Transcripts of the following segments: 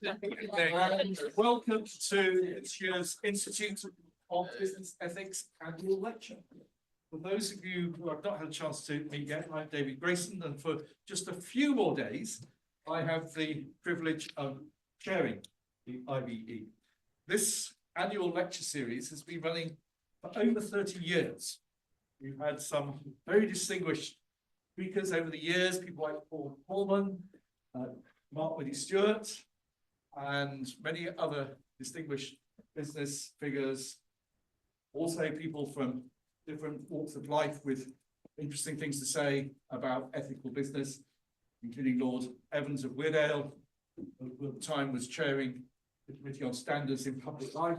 And welcome to this year's Institute of Business Ethics annual lecture. For those of you who have not had a chance to meet yet, I'm David Grayson, and for just a few more days, I have the privilege of chairing the IBE. This annual lecture series has been running for over 30 years. We've had some very distinguished speakers over the years, people like Paul Coleman, Mark Whitty-Stewart, and many other distinguished business figures. Also people from different walks of life with interesting things to say about ethical business, including Lord Evans of Weardale, who at the time was chairing the Committee on Standards in Public Life,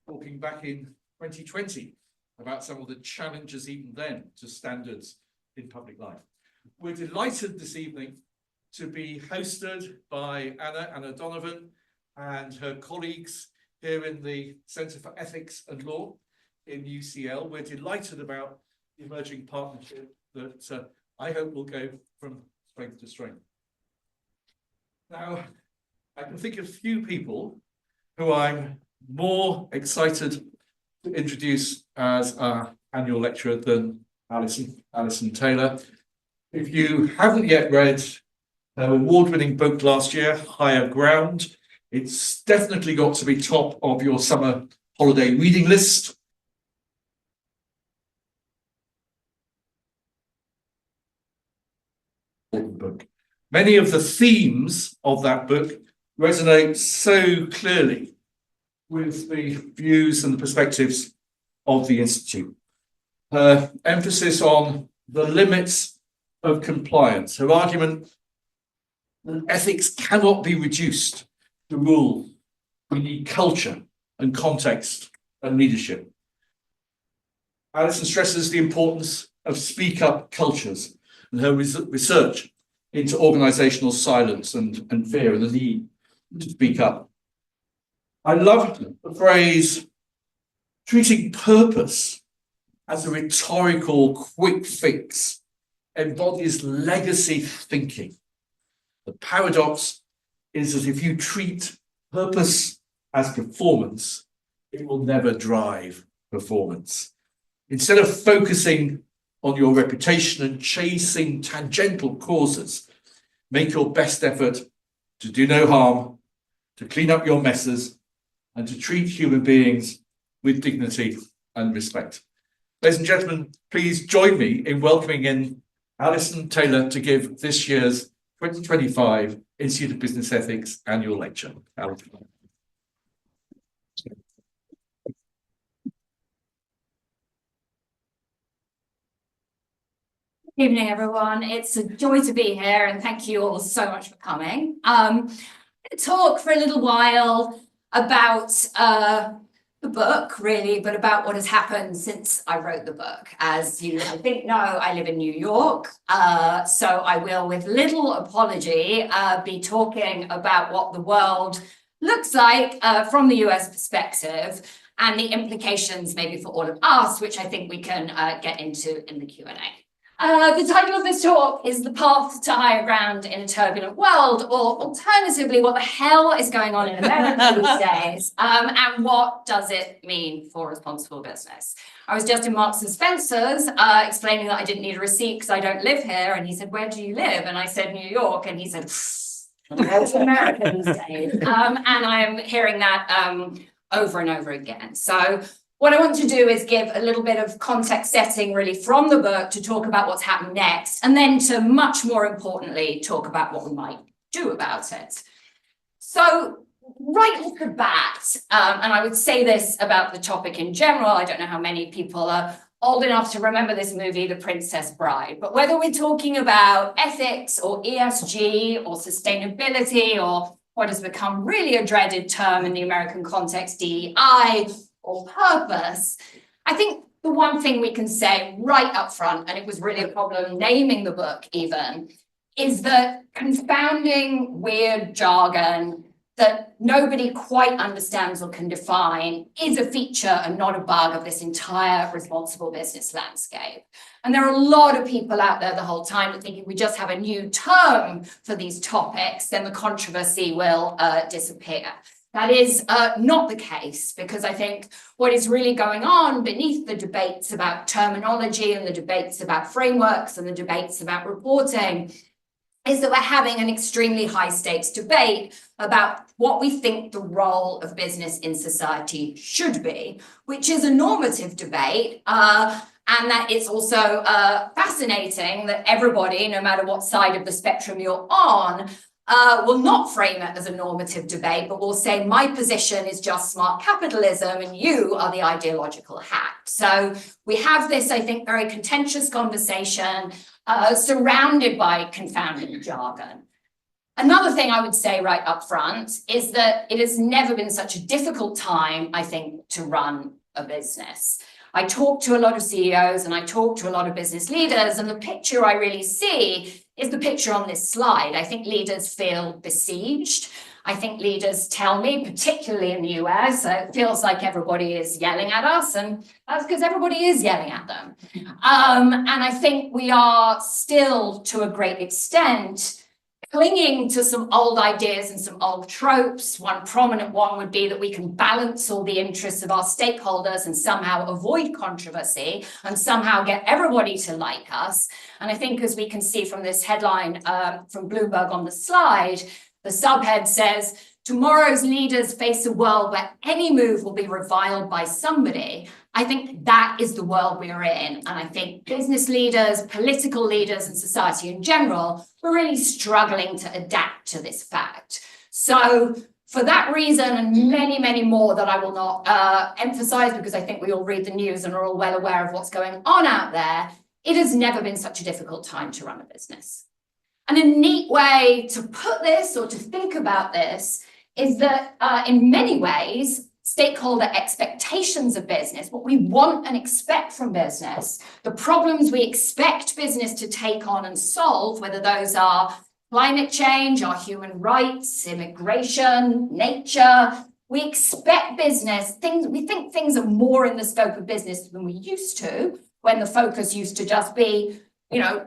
talking back in 2020 about some of the challenges even then to standards in public life. We're delighted this evening to be hosted by Anna Donovan and her colleagues here in the Centre for Ethics and Law in UCL. We're delighted about the emerging partnership that I hope will go from strength to strength. Now, I can think of few people who I'm more excited to introduce as our annual lecturer than Alison Taylor. If you haven't yet read her award-winning book last year, Higher Ground, it's definitely got to be top of your summer holiday reading list. Book. Many of the themes of that book resonate so clearly with the views and the perspectives of the Institute. Her emphasis on the limits of compliance, her argument that ethics cannot be reduced to rule. We need culture and context and leadership. Alison stresses the importance of speak-up cultures and her research into organisational silence and fear and the need to speak up. I love the phrase, treating purpose as a rhetorical quick fix embodies legacy thinking. The paradox is that if you treat purpose as performance, it will never drive performance. Instead of focusing on your reputation and chasing tangential causes, make your best effort to do no harm, to clean up your messes, and to treat human beings with dignity and respect. Ladies and gentlemen, please join me in welcoming in Alison Taylor to give this year's 2025 Institute of Business Ethics annual lecture. Alison. Good evening, everyone. It's a joy to be here, and thank you all so much for coming. Talk for a little while about the book, really, but about what has happened since I wrote the book. As you, I think, know, I live in New York, so I will, with little apology, be talking about what the world looks like from the US perspective and the implications maybe for all of us, which I think we can get into in the Q&A. The title of this talk is The Path to Higher Ground in a Turbulent World, or alternatively, what the hell is going on in America these days, and what does it mean for responsible business? I was just in Marks and Spencer's explaining that I didn't need a receipt because I don't live here, and he said, "Where do you live?" And I said, "New York," and he said, "Where's America these days?" And I'm hearing that over and over again. So what I want to do is give a little bit of context setting really from the book to talk about what's happened next, and then to much more importantly, talk about what we might do about it. So right off the bat, and I would say this about the topic in general, I don't know how many people are old enough to remember this movie, The Princess Bride, but whether we're talking about ethics or ESG or sustainability or what has become really a dreaded term in the American context, DEI, or purpose, I think the one thing we can say right up front, and it was really a problem naming the book even, is that confounding weird jargon that nobody quite understands or can define is a feature and not a bug of this entire responsible business landscape. And there are a lot of people out there the whole time that think if we just have a new term for these topics, then the controversy will disappear. That is not the case, because I think what is really going on beneath the debates about terminology and the debates about frameworks and the debates about reporting is that we're having an extremely high stakes debate about what we think the role of business in society should be, which is a normative debate. And that it's also fascinating that everybody, no matter what side of the spectrum you're on, will not frame it as a normative debate, but will say, my position is just smart capitalism and you are the ideological hack. So we have this, I think, very contentious conversation surrounded by confounding jargon. Another thing I would say right up front is that it has never been such a difficult time, I think, to run a business. I talk to a lot of CEOs and I talk to a lot of business leaders, and the picture I really see is the picture on this slide. I think leaders feel besieged. I think leaders tell me, particularly in the US, it feels like everybody is yelling at us, and that's because everybody is yelling at them. And I think we are still, to a great extent, clinging to some old ideas and some old tropes. One prominent one would be that we can balance all the interests of our stakeholders and somehow avoid controversy and somehow get everybody to like us. And I think, as we can see from this headline from Bloomberg on the slide, the subhead says, tomorrow's leaders face a world where any move will be reviled by somebody. I think that is the world we are in. And I think business leaders, political leaders, and society in general, we're really struggling to adapt to this fact. So for that reason, and many, many more that I will not emphasize, because I think we all read the news and are all well aware of what's going on out there, it has never been such a difficult time to run a business. And a neat way to put this or to think about this is that in many ways, stakeholder expectations of business, what we want and expect from business, the problems we expect business to take on and solve, whether those are climate change, our human rights, immigration, nature, we expect business, we think things are more in the scope of business than we used to, when the focus used to just be,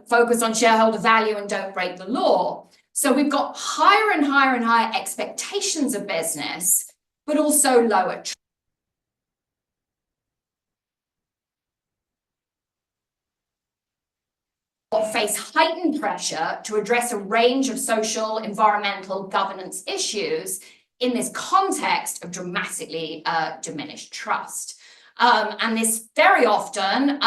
focus on shareholder value and don't break the law. So we've got higher and higher and higher expectations of business, but also lower. Or face heightened pressure to address a range of social, environmental, governance issues in this context of dramatically diminished trust. And this very often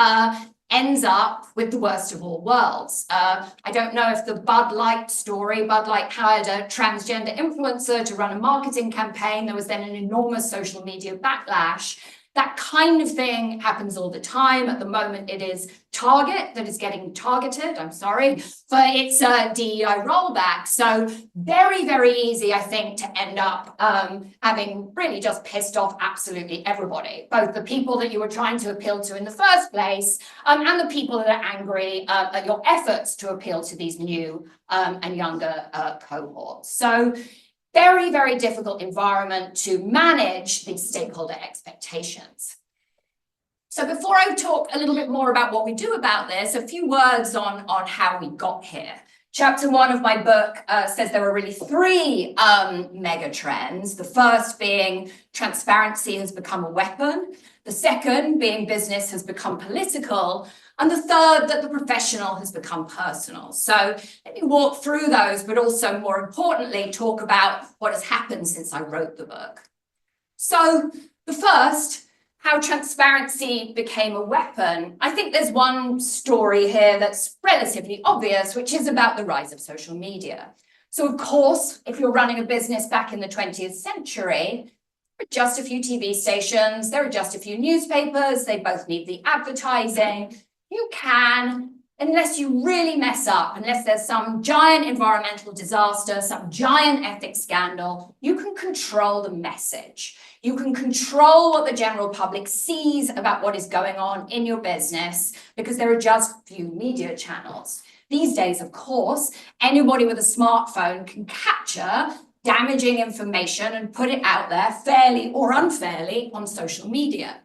ends up with the worst of all worlds. I don't know if the Bud Light story, Bud Light hired a transgender influencer to run a marketing campaign. There was then an enormous social media backlash. That kind of thing happens all the time. At the moment, it is Target that is getting targeted, I'm sorry, for its DEI rollback. So very, very easy, I think, to end up having really just pissed off absolutely everybody, both the people that you were trying to appeal to in the first place and the people that are angry at your efforts to appeal to these new and younger cohorts. So very, very difficult environment to manage these stakeholder expectations. So before I talk a little bit more about what we do about this, a few words on how we got here. Chapter 1 of my book says there are really 3 mega trends. The first being transparency has become a weapon. The second being business has become political. And the third, that the professional has become personal. So let me walk through those, but also more importantly, talk about what has happened since I wrote the book. So the first, how transparency became a weapon. I think there's one story here that's relatively obvious, which is about the rise of social media. So of course, if you're running a business back in the 20th century, there are just a few TV stations, there are just a few newspapers, they both need the advertising. You can, unless you really mess up, unless there's some giant environmental disaster, some giant ethics scandal, you can control the message. You can control what the general public sees about what is going on in your business because there are just few media channels. These days, of course, anybody with a smartphone can capture damaging information and put it out there fairly or unfairly on social media.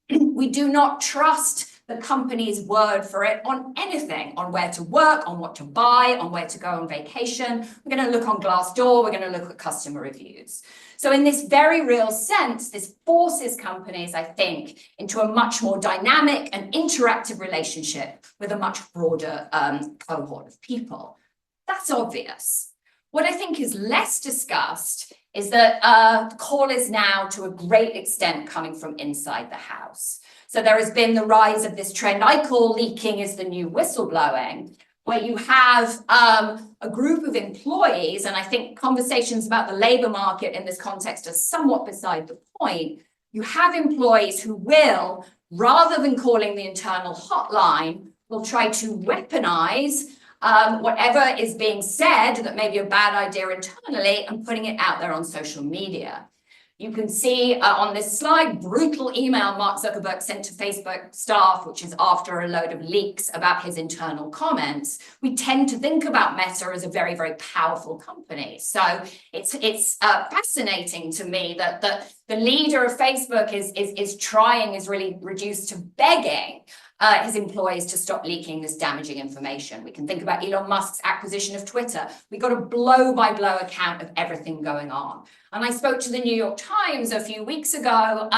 We do not trust the company's word for it on anything, on where to work, on what to buy, on where to go on vacation. We're going to look on Glassdoor, we're going to look at customer reviews. So in this very real sense, this forces companies, I think, into a much more dynamic and interactive relationship with a much broader cohort of people. That's obvious. What I think is less discussed is that the call is now to a great extent coming from inside the house. So there has been the rise of this trend I call leaking is the new whistleblowing, where you have a group of employees, and I think conversations about the labor market in this context are somewhat beside the point. You have employees who will, rather than calling the internal hotline, will try to weaponize whatever is being said that may be a bad idea internally and putting it out there on social media. You can see on this slide, brutal email Mark Zuckerberg sent to Facebook staff, which is after a load of leaks about his internal comments. We tend to think about Meta as a very, very powerful company. So it's fascinating to me that the leader of Facebook is really reduced to begging his employees to stop leaking this damaging information. We can think about Elon Musk's acquisition of Twitter. We got a blow-by-blow account of everything going on. And I spoke to the New York Times a few weeks ago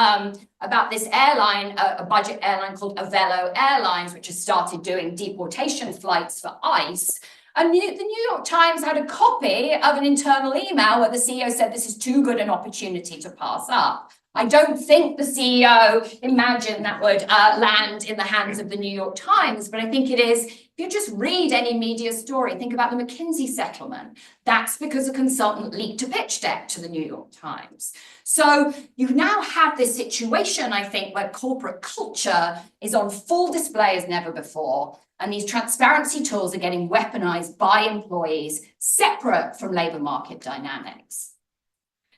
about this airline, a budget airline called Avelo Airlines, which has started doing deportation flights for ICE. And the New York Times had a copy of an internal email where the CEO said this is too good an opportunity to pass up. I don't think the CEO imagined that would land in the hands of the New York Times, but I think it is, if you just read any media story, think about the McKinsey settlement. That's because a consultant leaked a pitch deck to the New York Times. So you now have this situation, I think, where corporate culture is on full display as never before. And these transparency tools are getting weaponized by employees separate from labor market dynamics.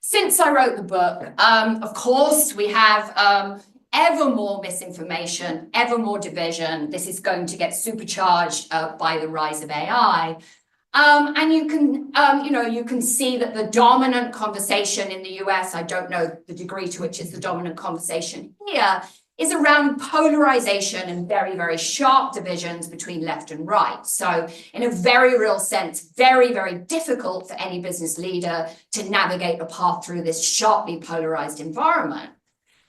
Since I wrote the book, of course, we have ever more misinformation, ever more division. This is going to get supercharged by the rise of AI. And you can see that the dominant conversation in the US, I don't know the degree to which it's the dominant conversation here, is around polarization and very, very sharp divisions between left and right. So in a very real sense, very, very difficult for any business leader to navigate a path through this sharply polarized environment.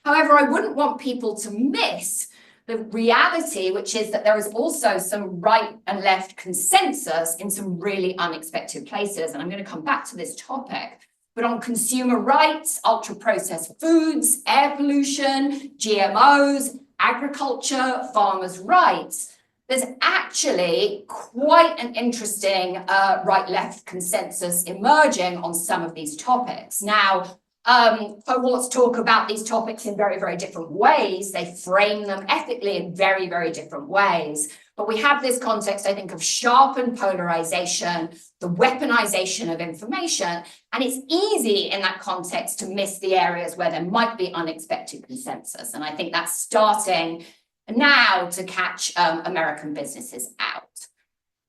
However, I wouldn't want people to miss the reality, which is that there is also some right and left consensus in some really unexpected places. And I'm going to come back to this topic. But on consumer rights, ultra-processed foods, air pollution, GMOs, agriculture, farmers' rights, there's actually quite an interesting right-left consensus emerging on some of these topics. Now, cohorts talk about these topics in very, very different ways. They frame them ethically in very, very different ways. But we have this context, I think, of sharpened polarization, the weaponization of information, and it's easy in that context to miss the areas where there might be unexpected consensus. And I think that's starting now to catch American businesses out.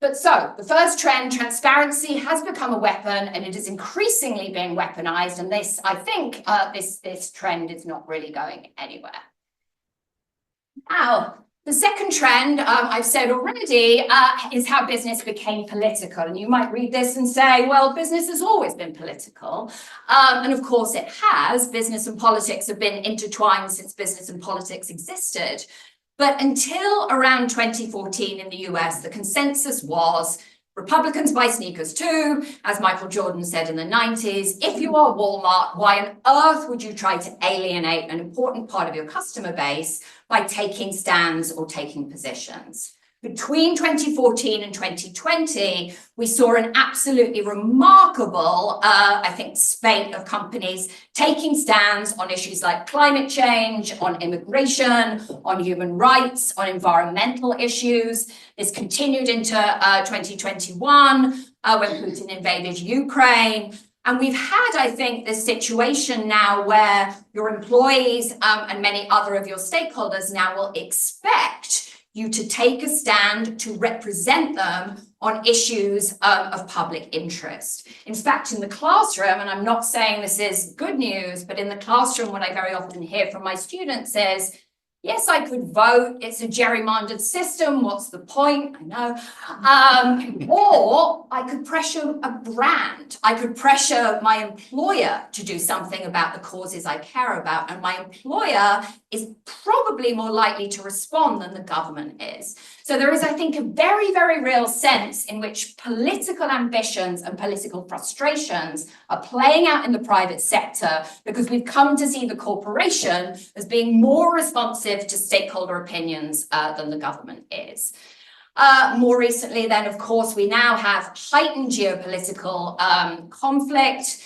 But so the first trend, transparency, has become a weapon, and it is increasingly being weaponized. And this, I think, this trend is not really going anywhere. Now, the second trend, I've said already, is how business became political. And you might read this and say, well, business has always been political. And of course it has. Business and politics have been intertwined since business and politics existed. But until around 2014 in the US, the consensus was Republicans buy sneakers too, as Michael Jordan said in the 90s. If you are Walmart, why on earth would you try to alienate an important part of your customer base by taking stands or taking positions? Between 2014 and 2020, we saw an absolutely remarkable, I think, spate of companies taking stands on issues like climate change, on immigration, on human rights, on environmental issues. This continued into 2021 when Putin invaded Ukraine. And we've had, I think, this situation now where your employees and many other of your stakeholders now will expect you to take a stand to represent them on issues of public interest. In fact, in the classroom, and I'm not saying this is good news, but in the classroom, what I very often hear from my students is, yes, I could vote. It's a gerrymandered system. What's the point? I know. Or I could pressure a brand. I could pressure my employer to do something about the causes I care about. And my employer is probably more likely to respond than the government is. So there is, I think, a very, very real sense in which political ambitions and political frustrations are playing out in the private sector because we've come to see the corporation as being more responsive to stakeholder opinions than the government is. More recently, then, of course, we now have heightened geopolitical conflict.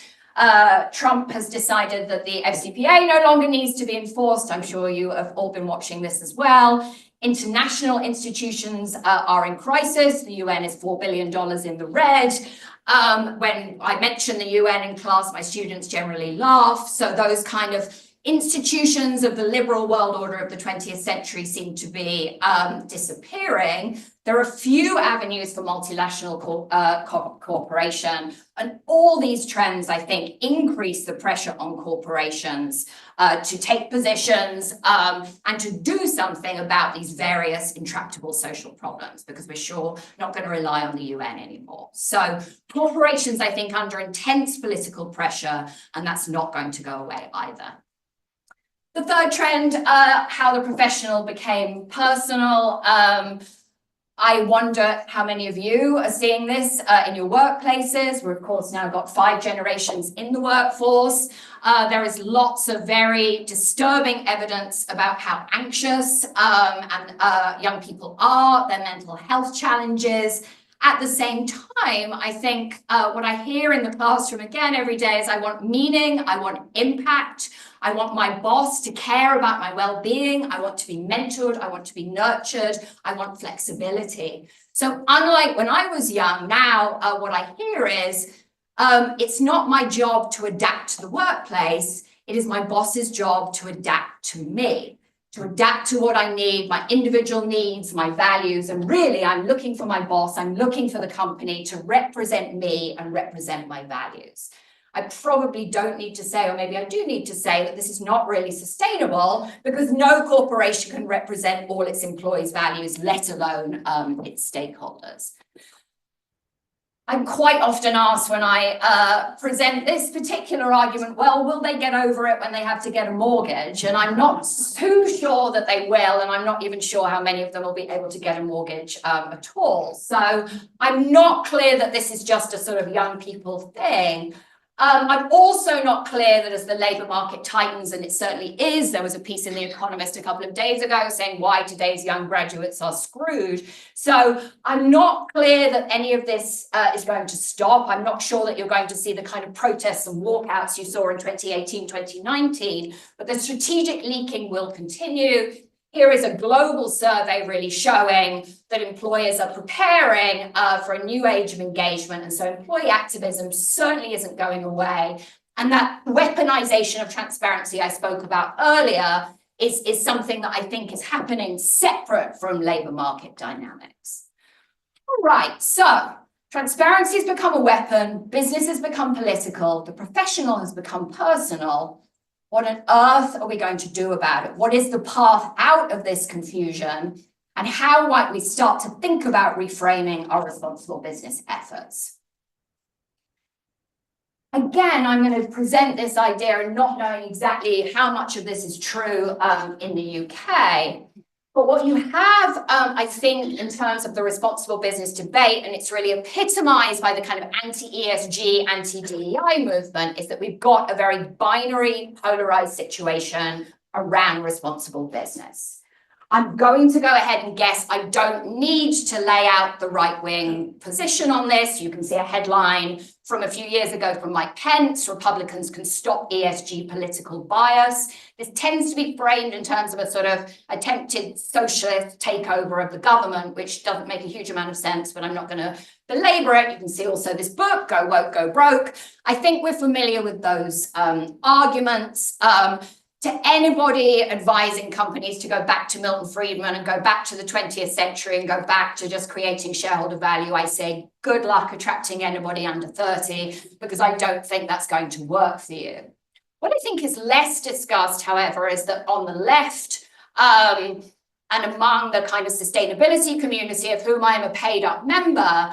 Trump has decided that the FCPA no longer needs to be enforced. I'm sure you have all been watching this as well. International institutions are in crisis. The UN is $4 billion in the red. When I mention the UN in class, my students generally laugh. So those kind of institutions of the liberal world order of the 20th century seem to be disappearing. There are few avenues for multilateral cooperation, and all these trends, I think, increase the pressure on corporations to take positions and to do something about these various intractable social problems, because we're sure not going to rely on the UN anymore. So corporations, I think, under intense political pressure, and that's not going to go away either. The third trend, how the professional became personal. I wonder how many of you are seeing this in your workplaces. We've, of course, now got 5 generations in the workforce. There is lots of very disturbing evidence about how anxious young people are, their mental health challenges. At the same time, I think what I hear in the classroom again every day is I want meaning, I want impact, I want my boss to care about my well-being, I want to be mentored, I want to be nurtured, I want flexibility. So unlike when I was young, now what I hear is it's not my job to adapt to the workplace, it is my boss's job to adapt to me. To adapt to what I need, my individual needs, my values, and really I'm looking for my boss, I'm looking for the company to represent me and represent my values. I probably don't need to say, or maybe I do need to say, that this is not really sustainable because no corporation can represent all its employees' values, let alone its stakeholders. I'm quite often asked when I present this particular argument, well, will they get over it when they have to get a mortgage? And I'm not too sure that they will, and I'm not even sure how many of them will be able to get a mortgage at all. So I'm not clear that this is just a sort of young people thing. I'm also not clear that as the labour market tightens, and it certainly is, there was a piece in The Economist a couple of days ago saying why today's young graduates are screwed. So I'm not clear that any of this is going to stop. I'm not sure that you're going to see the kind of protests and walkouts you saw in 2018, 2019, but the strategic leaking will continue. Here is a global survey really showing that employers are preparing for a new age of engagement. And so employee activism certainly isn't going away. And that weaponization of transparency I spoke about earlier is something that I think is happening separate from labour market dynamics. All right, so transparency has become a weapon, business has become political, the professional has become personal. What on earth are we going to do about it? What is the path out of this confusion? And how might we start to think about reframing our responsible business efforts? Again, I'm going to present this idea and not knowing exactly how much of this is true in the UK. But what you have, I think, in terms of the responsible business debate, and it's really epitomized by the kind of anti-ESG, anti-DEI movement, is that we've got a very binary, polarized situation around responsible business. I'm going to go ahead and guess I don't need to lay out the right-wing position on this. You can see a headline from a few years ago from Mike Pence, Republicans can stop ESG political bias. This tends to be framed in terms of a sort of attempted socialist takeover of the government, which doesn't make a huge amount of sense, but I'm not going to belabor it. You can see also this book, Go Woke, Go Broke. I think we're familiar with those arguments. To anybody advising companies to go back to Milton Friedman and go back to the 20th century and go back to just creating shareholder value, I say good luck attracting anybody under 30, because I don't think that's going to work for you. What I think is less discussed, however, is that on the left, and among the kind of sustainability community of whom I am a paid up member,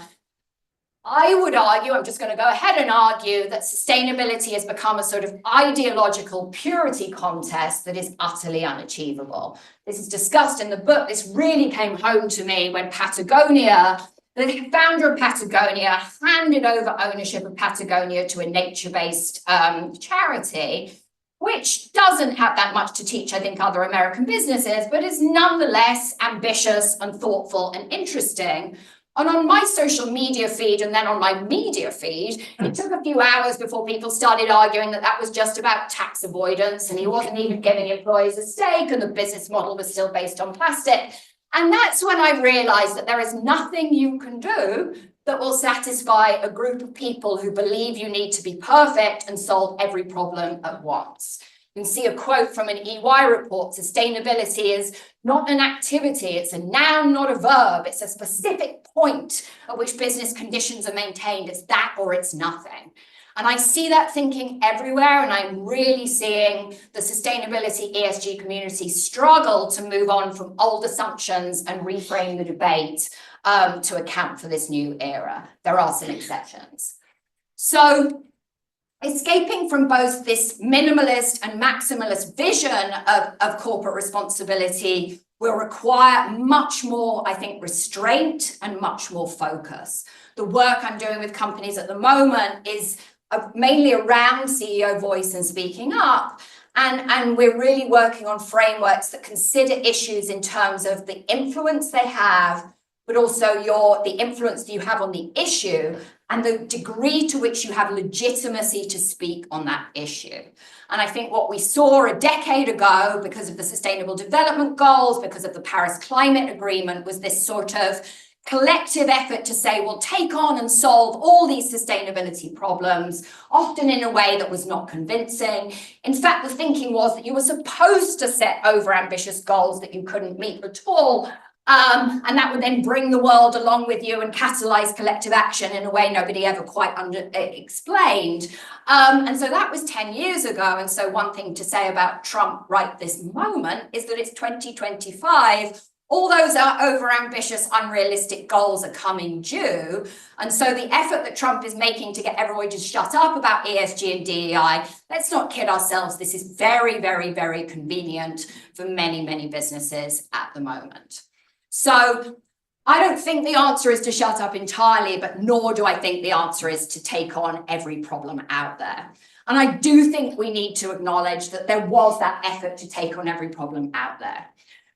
I would argue, I'm just going to go ahead and argue, that sustainability has become a sort of ideological purity contest that is utterly unachievable. This is discussed in the book. This really came home to me when Patagonia, the founder of Patagonia, handed over ownership of Patagonia to a nature-based charity, which doesn't have that much to teach, I think, other American businesses, but is nonetheless ambitious and thoughtful and interesting. And on my social media feed and then on my media feed, it took a few hours before people started arguing that that was just about tax avoidance and he wasn't even giving employees a stake and the business model was still based on plastic. And that's when I realized that there is nothing you can do that will satisfy a group of people who believe you need to be perfect and solve every problem at once. You can see a quote from an EY report: sustainability is not an activity, it's a noun, not a verb. It's a specific point at which business conditions are maintained. It's that or it's nothing. And I see that thinking everywhere, and I'm really seeing the sustainability ESG community struggle to move on from old assumptions and reframe the debate to account for this new era. There are some exceptions. So escaping from both this minimalist and maximalist vision of corporate responsibility will require much more, I think, restraint and much more focus. The work I'm doing with companies at the moment is mainly around CEO voice and speaking up. And we're really working on frameworks that consider issues in terms of the influence they have, but also the influence that you have on the issue and the degree to which you have legitimacy to speak on that issue. And I think what we saw a decade ago, because of the Sustainable Development Goals, because of the Paris Climate Agreement, was this sort of collective effort to say, we'll take on and solve all these sustainability problems, often in a way that was not convincing. In fact, the thinking was that you were supposed to set overambitious goals that you couldn't meet at all, and that would then bring the world along with you and catalyze collective action in a way nobody ever quite explained. And so that was 10 years ago. And so one thing to say about Trump right this moment is that it's 2025. All those are overambitious, unrealistic goals are coming due. And so the effort that Trump is making to get everybody to shut up about ESG and DEI, let's not kid ourselves. This is very, very, very convenient for many, many businesses at the moment. So I don't think the answer is to shut up entirely, but nor do I think the answer is to take on every problem out there. And I do think we need to acknowledge that there was that effort to take on every problem out there.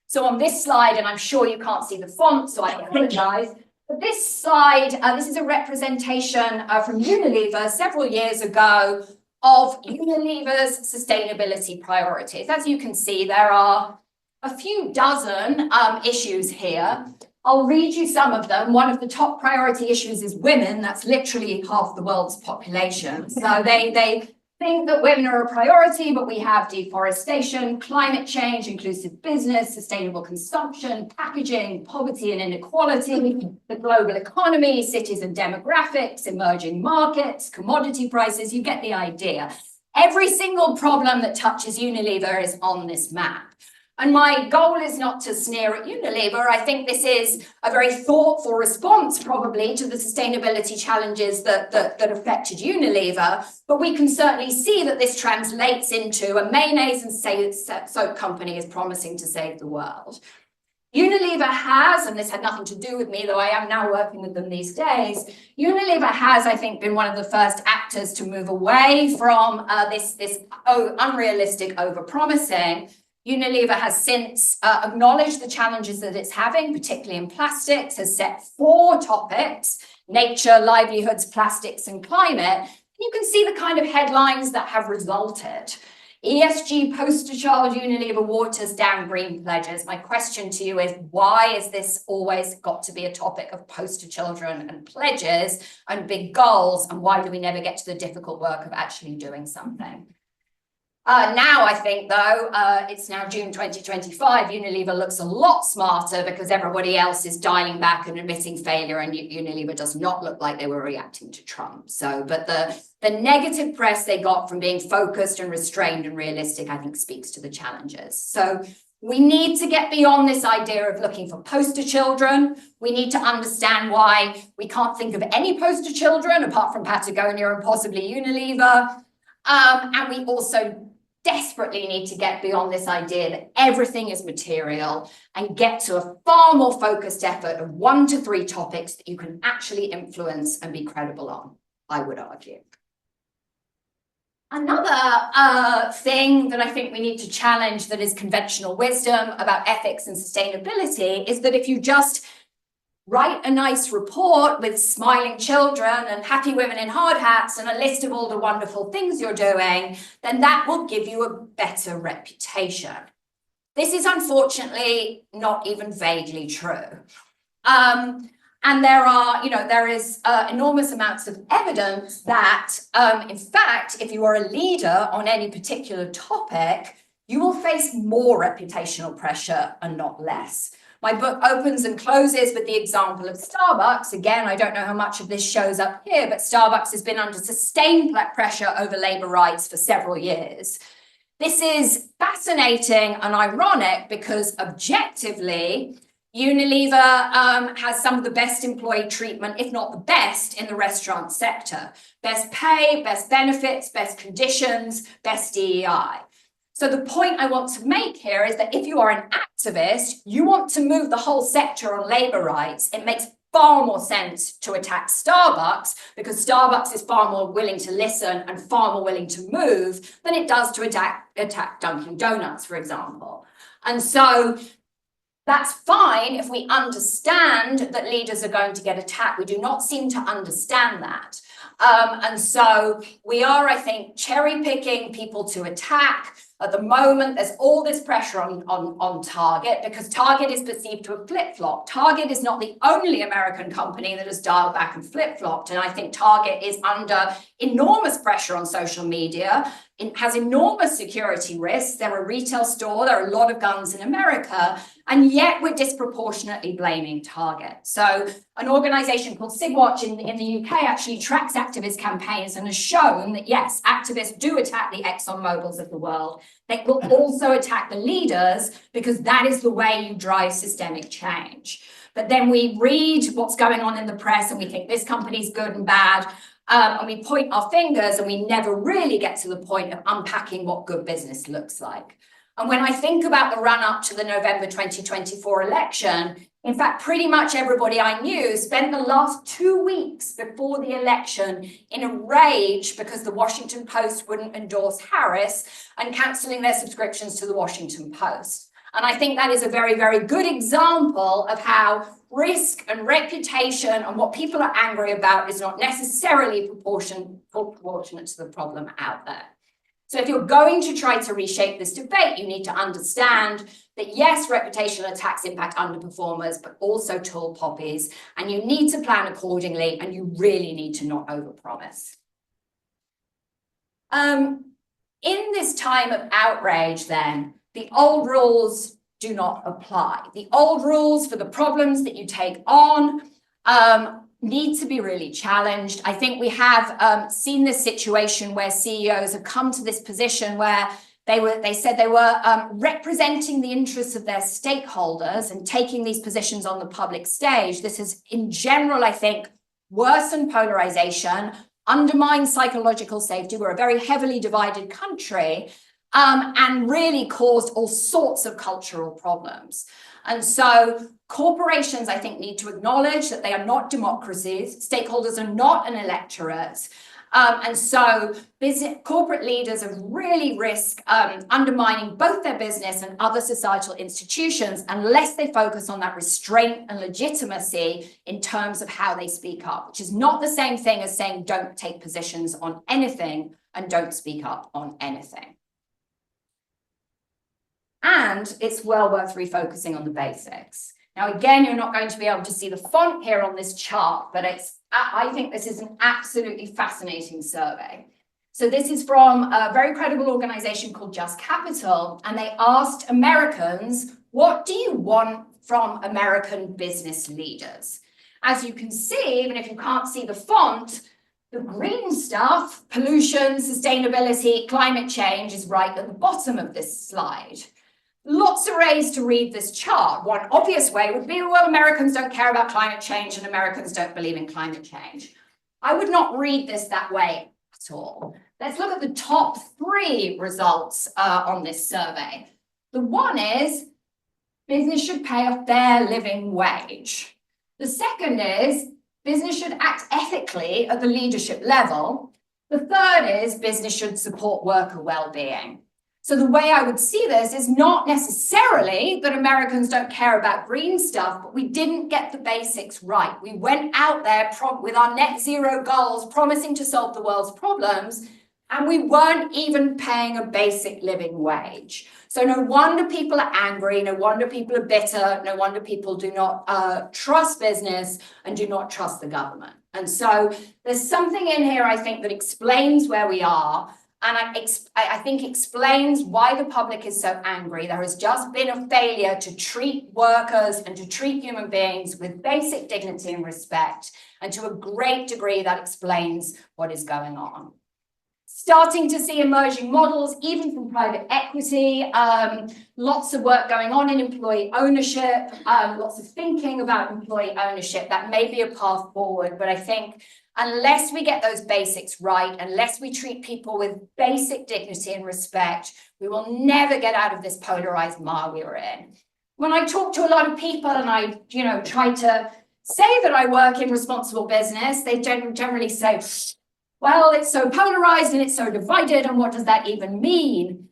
So on this slide, and I'm sure you can't see the font, so I apologize, but this slide, this is a representation from Unilever several years ago of Unilever's sustainability priorities. As you can see, there are a few dozen issues here. I'll read you some of them. One of the top priority issues is women. That's literally half the world's population. So they think that women are a priority, but we have deforestation, climate change, inclusive business, sustainable consumption, packaging, poverty and inequality, the global economy, cities and demographics, emerging markets, commodity prices. You get the idea. Every single problem that touches Unilever is on this map. And my goal is not to sneer at Unilever. I think this is a very thoughtful response probably to the sustainability challenges that affected Unilever. But we can certainly see that this translates into a mayonnaise and soap company is promising to save the world. Unilever has, and this had nothing to do with me, though I am now working with them these days, Unilever has, I think, been one of the first actors to move away from this unrealistic overpromising. Unilever has since acknowledged the challenges that it's having, particularly in plastics, has set 4 topics: nature, livelihoods, plastics, and climate. You can see the kind of headlines that have resulted. ESG poster child, Unilever waters down green pledges. My question to you is, why is this always got to be a topic of poster children and pledges and big goals? And why do we never get to the difficult work of actually doing something? Now I think though, it's now June 2025, Unilever looks a lot smarter because everybody else is dialing back and admitting failure, and Unilever does not look like they were reacting to Trump. So, but the negative press they got from being focused and restrained and realistic, I think speaks to the challenges. So we need to get beyond this idea of looking for poster children. We need to understand why we can't think of any poster children apart from Patagonia and possibly Unilever. And we also desperately need to get beyond this idea that everything is material and get to a far more focused effort of 1 to 3 topics that you can actually influence and be credible on, I would argue. Another thing that I think we need to challenge that is conventional wisdom about ethics and sustainability is that if you just write a nice report with smiling children and happy women in hard hats and a list of all the wonderful things you're doing, then that will give you a better reputation. This is unfortunately not even vaguely true. And there is enormous amounts of evidence that, in fact, if you are a leader on any particular topic, you will face more reputational pressure and not less. My book opens and closes with the example of Starbucks. Again, I don't know how much of this shows up here, but Starbucks has been under sustained pressure over labor rights for several years. This is fascinating and ironic because objectively, Unilever has some of the best employee treatment, if not the best, in the restaurant sector. Best pay, best benefits, best conditions, best DEI. So the point I want to make here is that if you are an activist, you want to move the whole sector on labor rights, it makes far more sense to attack Starbucks because Starbucks is far more willing to listen and far more willing to move than it does to attack Dunkin' Donuts, for example. And so that's fine if we understand that leaders are going to get attacked. We do not seem to understand that. And so we are, I think, cherry picking people to attack. At the moment, there's all this pressure on Target because Target is perceived to have flip-flopped. Target is not the only American company that has dialed back and flip-flopped. And I think Target is under enormous pressure on social media. It has enormous security risks. They're a retail store. There are a lot of guns in America. And yet we're disproportionately blaming Target. So an organization called Sigwatch in the UK actually tracks activist campaigns and has shown that, yes, activists do attack the ExxonMobils of the world. They will also attack the leaders because that is the way you drive systemic change. But then we read what's going on in the press and we think this company's good and bad. And we point our fingers and we never really get to the point of unpacking what good business looks like. And when I think about the run up to the November 2024 election, in fact, pretty much everybody I knew spent the last 2 weeks before the election in a rage because the Washington Post wouldn't endorse Harris and cancelling their subscriptions to the Washington Post. And I think that is a very, very good example of how risk and reputation and what people are angry about is not necessarily proportionate to the problem out there. So if you're going to try to reshape this debate, you need to understand that yes, reputational attacks impact underperformers, but also tall poppies, and you need to plan accordingly, and you really need to not overpromise. In this time of outrage, then, the old rules do not apply. The old rules for the problems that you take on need to be really challenged. I think we have seen this situation where CEOs have come to this position where they said they were representing the interests of their stakeholders and taking these positions on the public stage. This has, in general, I think, worsened polarization, undermined psychological safety. We're a very heavily divided country, and really caused all sorts of cultural problems. And so corporations, I think, need to acknowledge that they are not democracies. Stakeholders are not an electorate. And so corporate leaders have really risk undermining both their business and other societal institutions unless they focus on that restraint and legitimacy in terms of how they speak up, which is not the same thing as saying don't take positions on anything and don't speak up on anything. And it's well worth refocusing on the basics. Now, again, you're not going to be able to see the font here on this chart, but I think this is an absolutely fascinating survey. So this is from a very credible organization called Just Capital, and they asked Americans, what do you want from American business leaders? As you can see, even if you can't see the font, the green stuff, pollution, sustainability, climate change, is right at the bottom of this slide. Lots of ways to read this chart. One obvious way would be, well, Americans don't care about climate change and Americans don't believe in climate change. I would not read this that way at all. Let's look at the top 3 results on this survey. The one is business should pay a fair living wage. The second is business should act ethically at the leadership level. The third is business should support worker well-being. So the way I would see this is not necessarily that Americans don't care about green stuff, but we didn't get the basics right. We went out there with our net zero goals, promising to solve the world's problems, and we weren't even paying a basic living wage. So no wonder people are angry, no wonder people are bitter, no wonder people do not trust business and do not trust the government. And so there's something in here, I think, that explains where we are. And I think explains why the public is so angry. There has just been a failure to treat workers and to treat human beings with basic dignity and respect. And to a great degree, that explains what is going on. Starting to see emerging models, even from private equity, lots of work going on in employee ownership, lots of thinking about employee ownership. That may be a path forward, but I think unless we get those basics right, unless we treat people with basic dignity and respect, we will never get out of this polarized mire we are in. When I talk to a lot of people and I, try to say that I work in responsible business, they generally say, well, it's so polarized and it's so divided, and what does that even mean?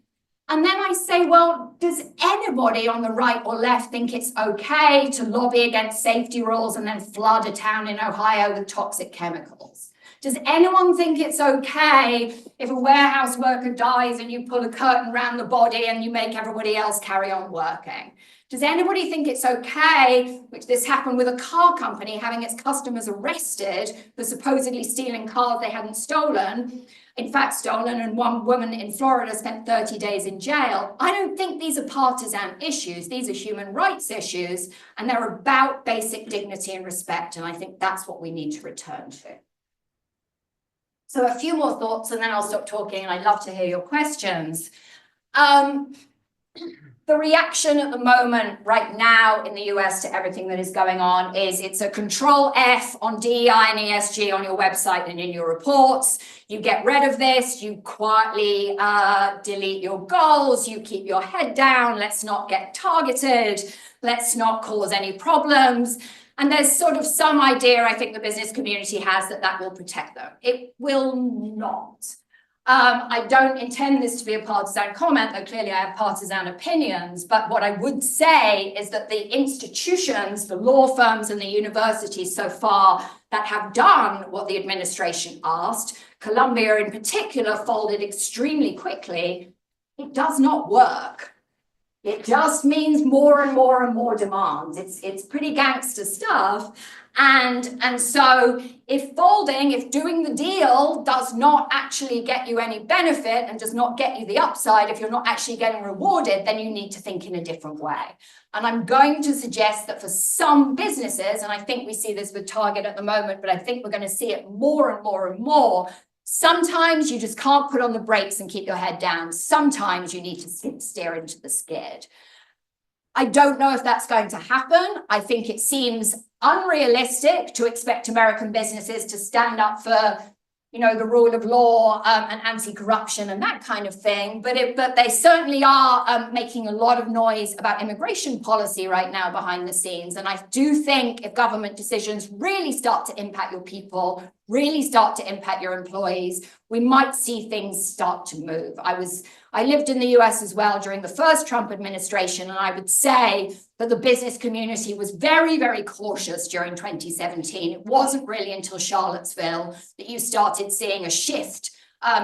And then I say, well, does anybody on the right or left think it's okay to lobby against safety rules and then flood a town in Ohio with toxic chemicals? Does anyone think it's okay if a warehouse worker dies and you pull a curtain around the body and you make everybody else carry on working? Does anybody think it's okay, which this happened with a car company having its customers arrested for supposedly stealing cars they hadn't stolen, in fact stolen, and one woman in Florida spent 30 days in jail? I don't think these are partisan issues. These are human rights issues, and they're about basic dignity and respect, and I think that's what we need to return to. So a few more thoughts, and then I'll stop talking, and I'd love to hear your questions. The reaction at the moment right now in the US to everything that is going on is it's a control F on DEI and ESG on your website and in your reports. You get rid of this, you quietly delete your goals, you keep your head down, let's not get targeted, let's not cause any problems. And there's sort of some idea, I think the business community has, that will protect them. It will not. I don't intend this to be a partisan comment, though clearly I have partisan opinions, but what I would say is that the institutions, the law firms and the universities so far that have done what the administration asked, Columbia in particular folded extremely quickly, it does not work. It just means more and more and more demands. It's pretty gangster stuff. And so if doing the deal does not actually get you any benefit and does not get you the upside, if you're not actually getting rewarded, then you need to think in a different way. And I'm going to suggest that for some businesses, and I think we see this with Target at the moment, but I think we're going to see it more and more and more, sometimes you just can't put on the brakes and keep your head down. Sometimes you need to steer into the skid. I don't know if that's going to happen. I think it seems unrealistic to expect American businesses to stand up for, the rule of law and anti-corruption and that kind of thing. But they certainly are making a lot of noise about immigration policy right now behind the scenes. And I do think if government decisions really start to impact your people, really start to impact your employees, we might see things start to move. I lived in the US as well during the first Trump administration, and I would say that the business community was very, very cautious during 2017. It wasn't really until Charlottesville that you started seeing a shift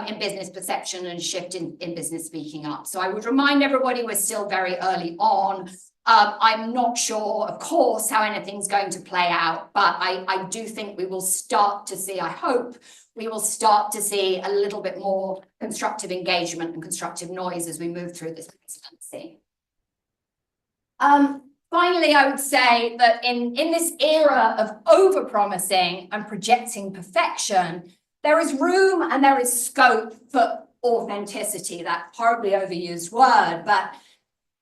in business perception and a shift in business speaking up. So I would remind everybody we're still very early on. I'm not sure, of course, how anything's going to play out, but I do think we will start to see, I hope, we will start to see a little bit more constructive engagement and constructive noise as we move through this presidency. Finally, I would say that in this era of over-promising and projecting perfection, there is room and there is scope for authenticity, that horribly overused word, but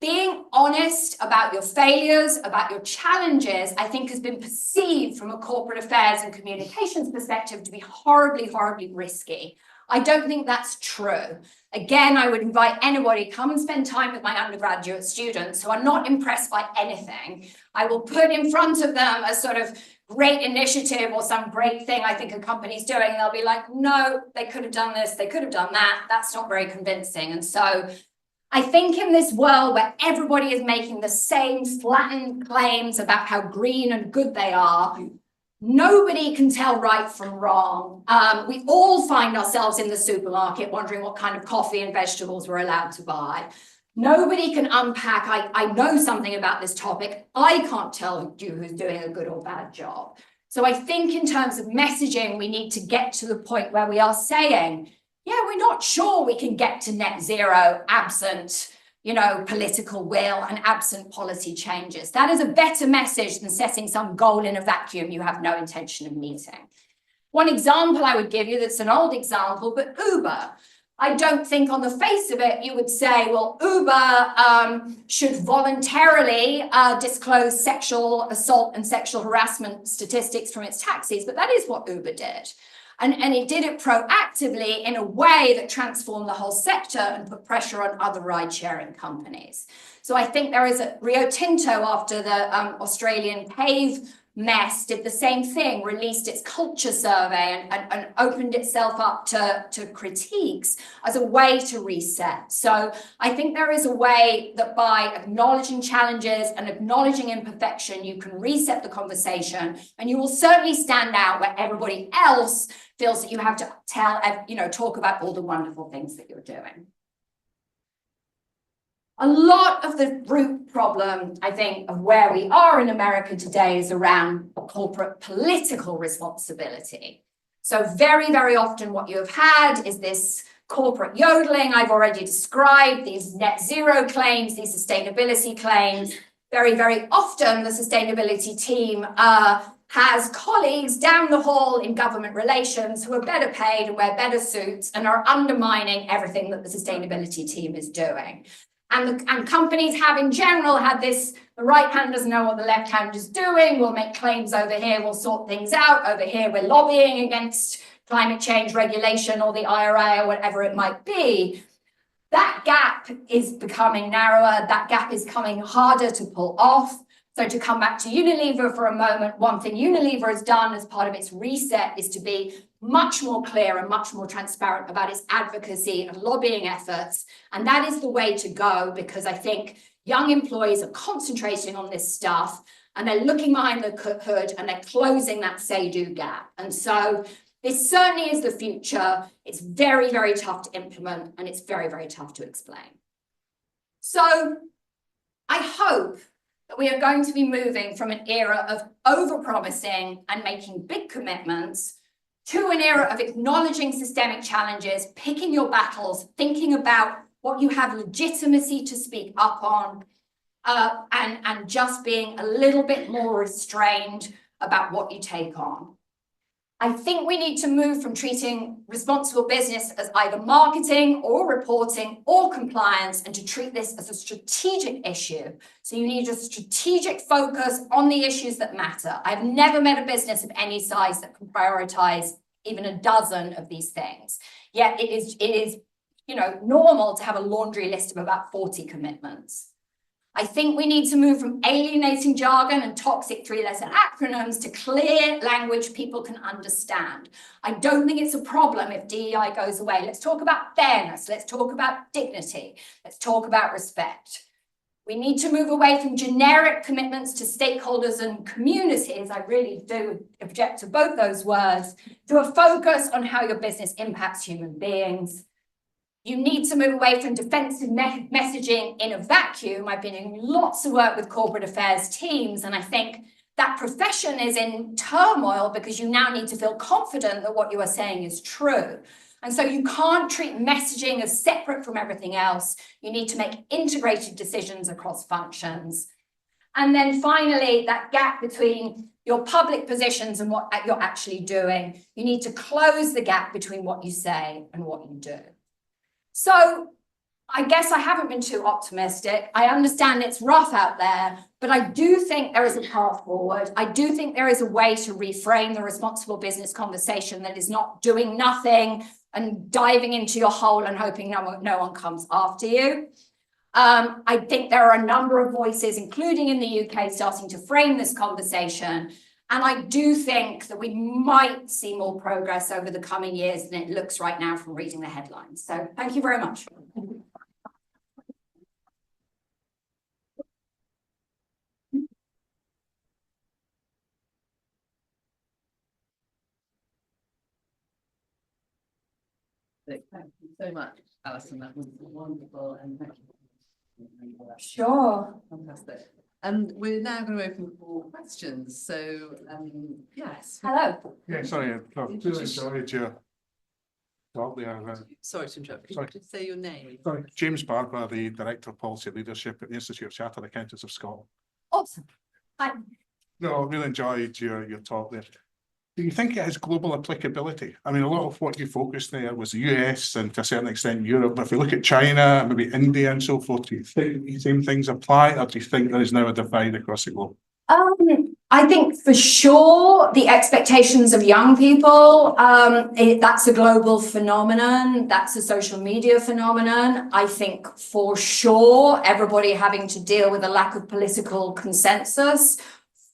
being honest about your failures, about your challenges, I think has been perceived from a corporate affairs and communications perspective to be horribly, horribly risky. I don't think that's true. Again, I would invite anybody, come and spend time with my undergraduate students who are not impressed by anything. I will put in front of them a sort of great initiative or some great thing I think a company's doing, and they'll be like, no, they could have done this, they could have done that. That's not very convincing. And so I think in this world where everybody is making the same flattened claims about how green and good they are, nobody can tell right from wrong. We all find ourselves in the supermarket wondering what kind of coffee and vegetables we're allowed to buy. Nobody can unpack, I know something about this topic. I can't tell you who's doing a good or bad job. So I think in terms of messaging, we need to get to the point where we are saying, yeah, we're not sure we can get to net zero absent, political will and absent policy changes. That is a better message than setting some goal in a vacuum you have no intention of meeting. One example I would give you, that's an old example, but Uber. I don't think on the face of it, you would say, well, Uber should voluntarily disclose sexual assault and sexual harassment statistics from its taxis, but that is what Uber did. And it did it proactively in a way that transformed the whole sector and put pressure on other ride-sharing companies. So I think there is a Rio Tinto, after the Australian cave mess, did the same thing, released its culture survey and opened itself up to critiques as a way to reset. So I think there is a way that by acknowledging challenges and acknowledging imperfection, you can reset the conversation, and you will certainly stand out where everybody else feels that you have to talk about all the wonderful things that you're doing. A lot of the root problem, I think, of where we are in America today is around corporate political responsibility. So very, very often what you have had is this corporate yodeling I've already described, these net zero claims, these sustainability claims. Very, very often the sustainability team has colleagues down the hall in government relations who are better paid and wear better suits and are undermining everything that the sustainability team is doing. And companies have in general had this, the right hand doesn't know what the left hand is doing, we'll make claims over here, we'll sort things out, over here we're lobbying against climate change regulation or the IRA or whatever it might be. That gap is becoming narrower, that gap is coming harder to pull off. So to come back to Unilever for a moment, one thing Unilever has done as part of its reset is to be much more clear and much more transparent about its advocacy and lobbying efforts. And that is the way to go, because I think young employees are concentrating on this stuff and they're looking behind the hood and they're closing that say-do gap. And so this certainly is the future. It's very, very tough to implement and it's very, very tough to explain. So I hope that we are going to be moving from an era of over-promising and making big commitments to an era of acknowledging systemic challenges, picking your battles, thinking about what you have legitimacy to speak up on, and just being a little bit more restrained about what you take on. I think we need to move from treating responsible business as either marketing or reporting or compliance, and to treat this as a strategic issue. So you need a strategic focus on the issues that matter. I've never met a business of any size that can prioritize even a dozen of these things. Yet it is normal to have a laundry list of about 40 commitments. I think we need to move from alienating jargon and toxic three-letter acronyms to clear language people can understand. I don't think it's a problem if DEI goes away. Let's talk about fairness. Let's talk about dignity. Let's talk about respect. We need to move away from generic commitments to stakeholders and communities. I really do object to both those words, to a focus on how your business impacts human beings. You need to move away from defensive messaging in a vacuum. I've been doing lots of work with corporate affairs teams, and I think that profession is in turmoil because you now need to feel confident that what you are saying is true. And so you can't treat messaging as separate from everything else. You need to make integrated decisions across functions. And then finally, that gap between your public positions and what you're actually doing, you need to close the gap between what you say and what you do. So I guess I haven't been too optimistic. I understand it's rough out there, but I do think there is a path forward. I do think there is a way to reframe the responsible business conversation that is not doing nothing and diving into your hole and hoping no one comes after you. I think there are a number of voices, including in the UK, starting to frame this conversation. And I do think that we might see more progress over the coming years than it looks right now from reading the headlines. So thank you very much. Thank you so much, Alison. That was wonderful, and thank you. Sure. Fantastic. And we're now going to open for questions. So, yes. Hello. Yeah, sorry, I've really enjoyed your talk there. Sorry to interrupt. Sorry. Could you say your name? Sorry, James Barber, the Director of Policy Leadership at the Institute of Chartered Accountants of Scotland. Awesome. Hi. No, I really enjoyed your talk there. Do you think it has global applicability? I mean, a lot of what you focused there was the US and to a certain extent Europe. But if we look at China, maybe India and so forth, do you think the same things apply, or do you think there is now a divide across the globe? I think for sure the expectations of young people, that's a global phenomenon. That's a social media phenomenon. I think for sure everybody having to deal with a lack of political consensus.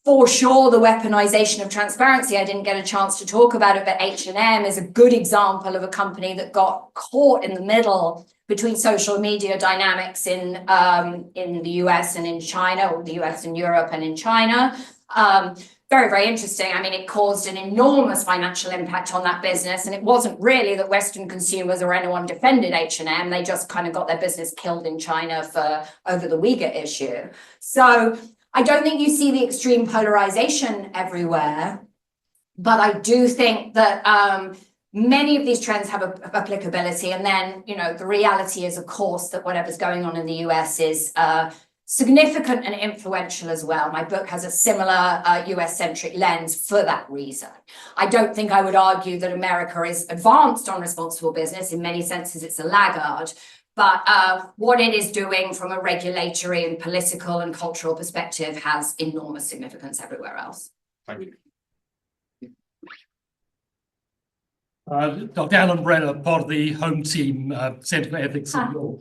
For sure, the weaponization of transparency, I didn't get a chance to talk about it, but H&M is a good example of a company that got caught in the middle between social media dynamics in the US and in China, or the US and Europe and in China. Very, very interesting. I mean, it caused an enormous financial impact on that business. And it wasn't really that Western consumers or anyone defended H&M. They just kind of got their business killed in China over the Uyghur issue. So I don't think you see the extreme polarization everywhere, but I do think that many of these trends have applicability. And then, you know, the reality is, of course, that whatever's going on in the US is significant and influential as well. My book has a similar US-centric lens for that reason. I don't think I would argue that America is advanced on responsible business. In many senses, it's a laggard. But what it is doing from a regulatory and political and cultural perspective has enormous significance everywhere else. Thank you. Dr. Alan Brenner, part of the home team, Centre for Ethics and Law.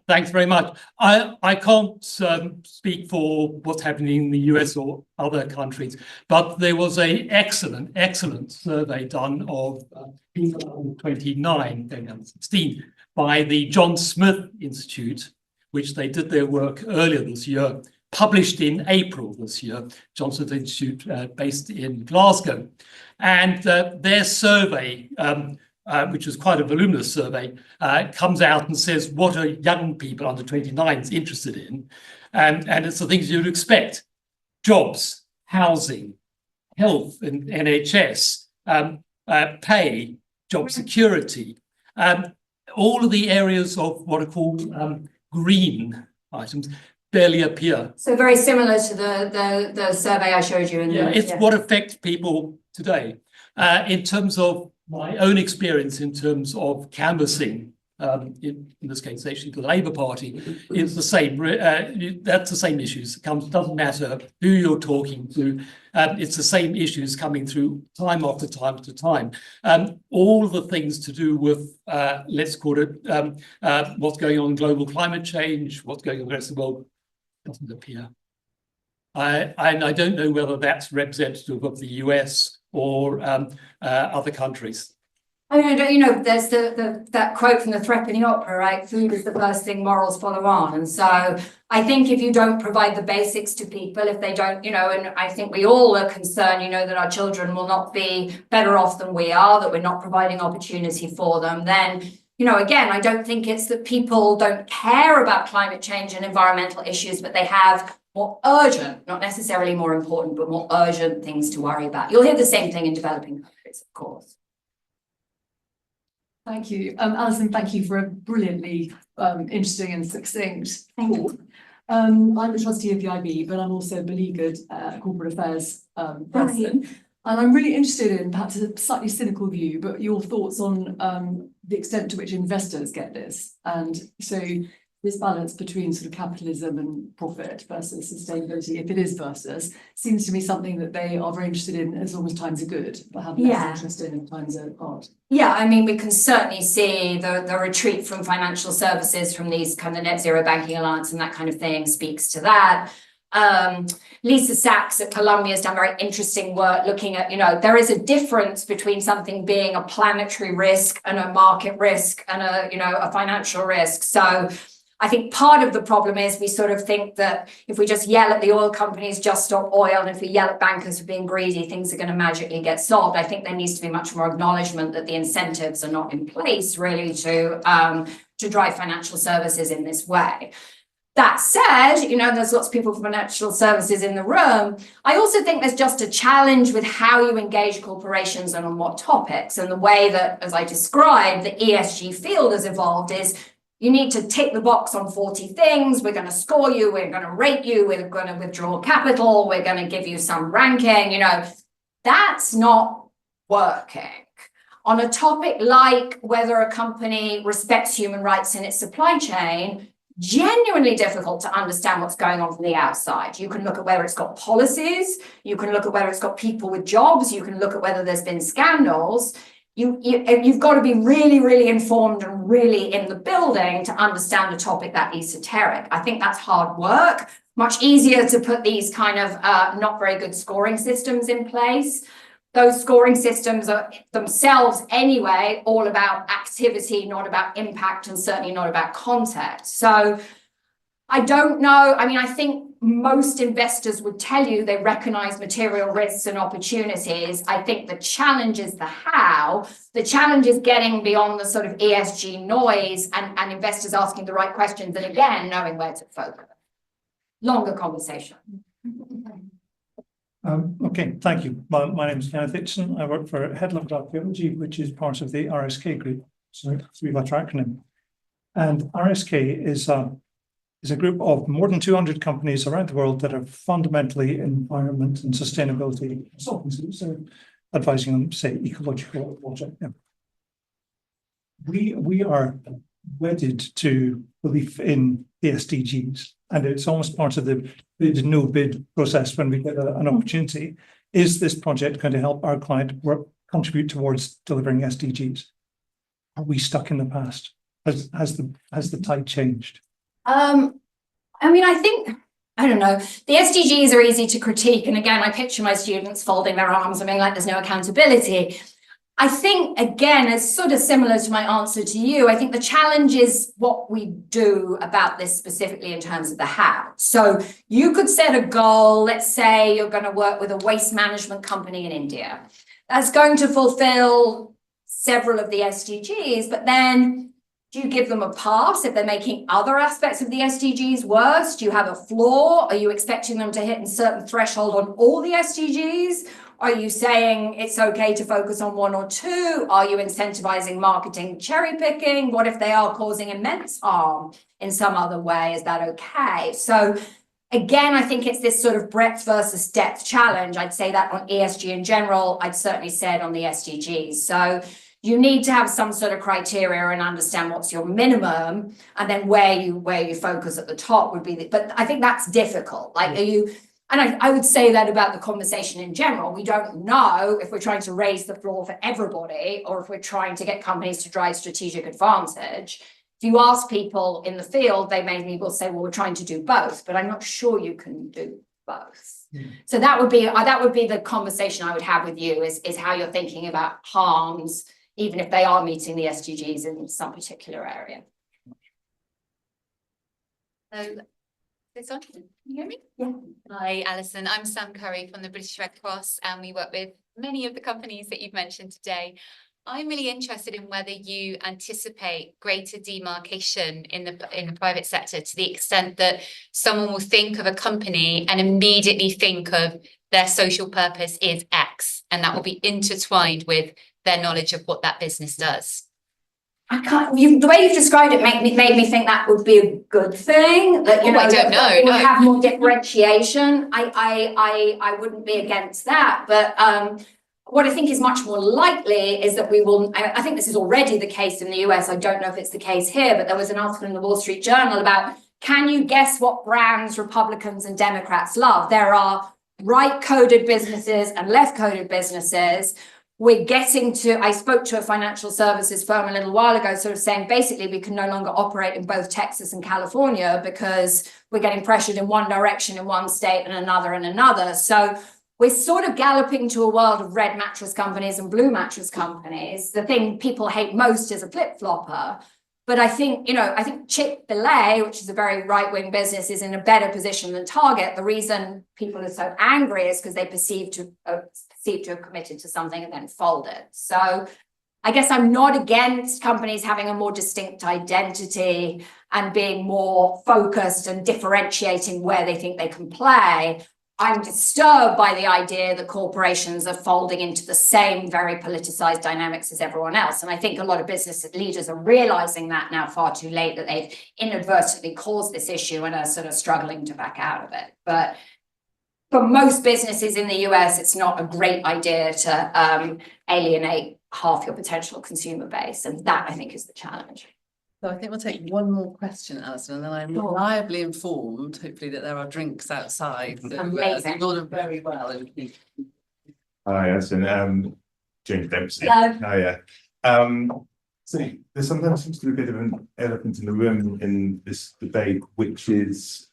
Thanks very much. I can't speak for what's happening in the US or other countries, but there was an excellent survey done of people 29, 16, by the John Smith Institute, which they did their work earlier this year, published in April this year, John Smith Institute based in Glasgow. And their survey, which is quite a voluminous survey, comes out and says, what are young people under 29s interested in? And it's the things you'd expect: jobs, housing, health and NHS, pay, job security, all of the areas of what are called green items barely appear. So very similar to the survey I showed you. It's what affects people today. In terms of my own experience, in terms of canvassing, in this case, actually the Labour Party, it's the same. That's the same issues. It doesn't matter who you're talking to. It's the same issues coming through time after time after time. All the things to do with, let's call it, what's going on in global climate change, what's going on in the rest of the world, doesn't appear. I don't know whether that's representative of the US or other countries. I mean, you know, there's that quote from the Threepenny Opera, right? Food is the first thing, morals follow on. And so I think if you don't provide the basics to people, if they don't, you know, and I think we all are concerned, you know, that our children will not be better off than we are, that we're not providing opportunity for them, then you know, again, I don't think it's that people don't care about climate change and environmental issues, but they have more urgent, not necessarily more important, but more urgent things to worry about. You'll hear the same thing in developing countries, of course. Thank you. Alison, thank you for a brilliantly interesting and succinct talk. I'm the trustee of the IBE, but I'm also a beleaguered corporate affairs person. And I'm really interested in perhaps a slightly cynical view, but your thoughts on the extent to which investors get this. And so this balance between sort of capitalism and profit versus sustainability, if it is versus, seems to me something that they are very interested in as long as times are good, but have less interest in if times are hard. Yeah, I mean, we can certainly see the retreat from financial services from these kind of net zero banking alliance and that kind of thing speaks to that. Lisa Sachs at Columbia has done very interesting work looking at, you know, there is a difference between something being a planetary risk and a market risk and a, you know, a financial risk. So I think part of the problem is we sort of think that if we just yell at the oil companies, just stop oil, and if we yell at bankers for being greedy, things are going to magically get solved. I think there needs to be much more acknowledgement that the incentives are not in place really to drive financial services in this way. That said, you know, there's lots of people from financial services in the room. I also think there's just a challenge with how you engage corporations and on what topics. And the way that, as I described, the ESG field has evolved is you need to tick the box on 40 things. We're going to score you. We're going to rate you. We're going to withdraw capital. We're going to give you some ranking. You know, that's not working. On a topic like whether a company respects human rights in its supply chain, genuinely difficult to understand what's going on from the outside. You can look at whether it's got policies. You can look at whether it's got people with jobs. You can look at whether there's been scandals. You've got to be really, really informed and really in the building to understand a topic that esoteric. I think that's hard work. Much easier to put these kind of not very good scoring systems in place. Those scoring systems are themselves anyway all about activity, not about impact, and certainly not about context. So I don't know. I mean, I think most investors would tell you they recognize material risks and opportunities. I think the challenge is the how. The challenge is getting beyond the sort of ESG noise and investors asking the right questions and again, knowing where to focus. Longer conversation. Okay, thank you. My name is Kenneth Hitchson. I work for Headland Archaeology, which is part of the RSK group. So it's a three-letter acronym. And RSK is a group of more than 200 companies around the world that are fundamentally environment and sustainability consultancies, so advising on, say, ecological projects. Yeah. We are wedded to belief in the SDGs, and it's almost part of the bid no bid process when we get an opportunity. Is this project going to help our client contribute towards delivering SDGs? Are we stuck in the past? Has the tide changed? I mean, I don't know. The SDGs are easy to critique. And again, I picture my students folding their arms and being like, there's no accountability. I think, again, it's sort of similar to my answer to you. I think the challenge is what we do about this specifically in terms of the how. So you could set a goal. Let's say you're going to work with a waste management company in India. That's going to fulfill several of the SDGs, but then do you give them a pass if they're making other aspects of the SDGs worse? Do you have a floor? Are you expecting them to hit a certain threshold on all the SDGs? Are you saying it's okay to focus on one or two? Are you incentivizing marketing cherry picking? What if they are causing immense harm in some other way? Is that okay? So again, I think it's this sort of breadth versus depth challenge. I'd say that on ESG in general. I'd certainly say it on the SDGs. So you need to have some sort of criteria and understand what's your minimum, and then where you focus at the top would be. But I think that's difficult. Like, are you? And I would say that about the conversation in general. We don't know if we're trying to raise the floor for everybody or if we're trying to get companies to drive strategic advantage. If you ask people in the field, they maybe will say, well, we're trying to do both, but I'm not sure you can do both. So that would be the conversation I would have with you is how you're thinking about harms, even if they are meeting the SDGs in some particular area. So, this on? Can you hear me? Yeah. Hi, Alison. I'm Sam Curry from the British Red Cross, and we work with many of the companies that you've mentioned today. I'm really interested in whether you anticipate greater demarcation in the private sector, to the extent that someone will think of a company and immediately think of their social purpose is X, and that will be intertwined with their knowledge of what that business does. The way you've described it made me think that would be a good thing, that, you know, I don't know, that we'll no. have more differentiation. I wouldn't be against that, but what I think is much more likely is that we will, I think this is already the case in the US, I don't know if it's the case here, but there was an article in the Wall Street Journal about, can you guess what brands Republicans and Democrats love? There are right-coded businesses and left-coded businesses. We're getting to, I spoke to a financial services firm a little while ago, sort of saying basically we can no longer operate in both Texas and California because we're getting pressured in one direction in one state and another in another. So we're sort of galloping to a world of red mattress companies and blue mattress companies. The thing people hate most is a flip-flopper. But I think, you know, I think Chick-fil-A, which is a very right-wing business, is in a better position than Target. The reason people are so angry is because they perceive to have committed to something and then folded. So I guess I'm not against companies having a more distinct identity and being more focused and differentiating where they think they can play. I'm disturbed by the idea that corporations are folding into the same very politicized dynamics as everyone else. And I think a lot of business leaders are realizing that now far too late, that they've inadvertently caused this issue and are sort of struggling to back out of it. But for most businesses in the US, it's not a great idea to alienate half your potential consumer base. And that, I think, is the challenge. So I think we'll take one more question, Alison, and then I'm reliably informed, hopefully, that there are drinks outside. So, Amazing. you've ordered very well. Hi, Alison. James Dempsey. Hello. Hiya. So there sometimes seems to be a bit of an elephant in the room in this debate, which is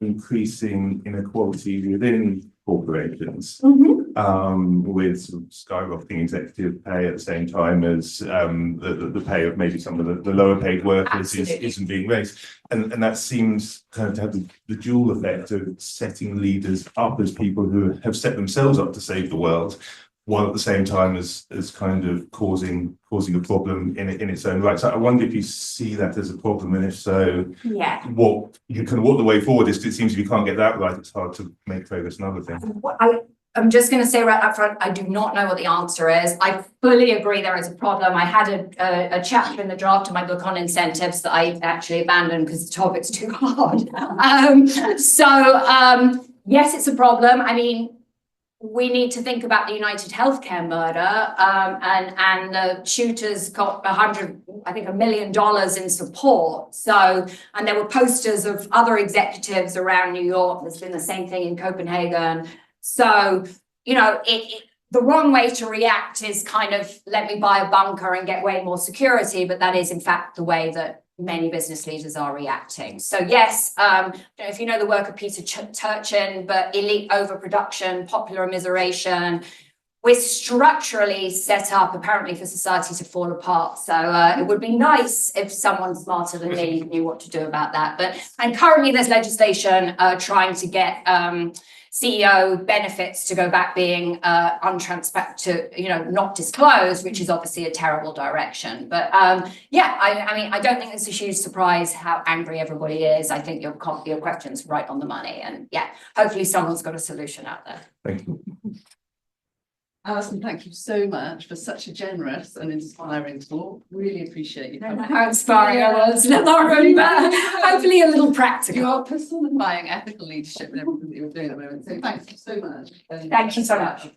increasing inequality within corporations, with sort of skyrocketing executive pay at the same time as the pay of maybe some of the lower paid workers isn't being raised. And that seems kind of to have the dual effect of setting leaders up as people who have set themselves up to save the world, while at the same time as kind of causing a problem in its own right. So I wonder if you see that as a problem, and if so, Yeah. what the way forward is. 'Cause it seems if you can't get that right, it's hard to make progress in other things. I'm just going to say right up front, I do not know what the answer is. I fully agree there is a problem. I had a chapter in the draft of my book on incentives that I actually abandoned because the topic's too hard. Yes, it's a problem. I mean, we need to think about the United Healthcare murder, and the shooters got $1 million in support. So, and there were posters of other executives around New York. There's been the same thing in Copenhagen. So, you know, the wrong way to react is kind of, let me buy a bunker and get way more security, but that is in fact the way that many business leaders are reacting. So yes, I don't know if you know the work of Peter Turchin, but elite overproduction, popular immiseration, we're structurally set up apparently for society to fall apart. So it would be nice if someone smarter than me knew what to do about that. And currently there's legislation trying to get CEO benefits to go back being untransparent, to, you know, not disclosed, which is obviously a terrible direction. But yeah, I mean, I don't think it's a huge surprise how angry everybody is. I think your question's right on the money, and yeah, hopefully someone's got a solution out there. Thank you. Alison, thank you so much for such a generous and inspiring talk. Really appreciate you. How inspiring I was, Lauren, but hopefully a little practical. You are personifying ethical leadership and everything that you're doing at the moment. So thank you so much. Thank you so much.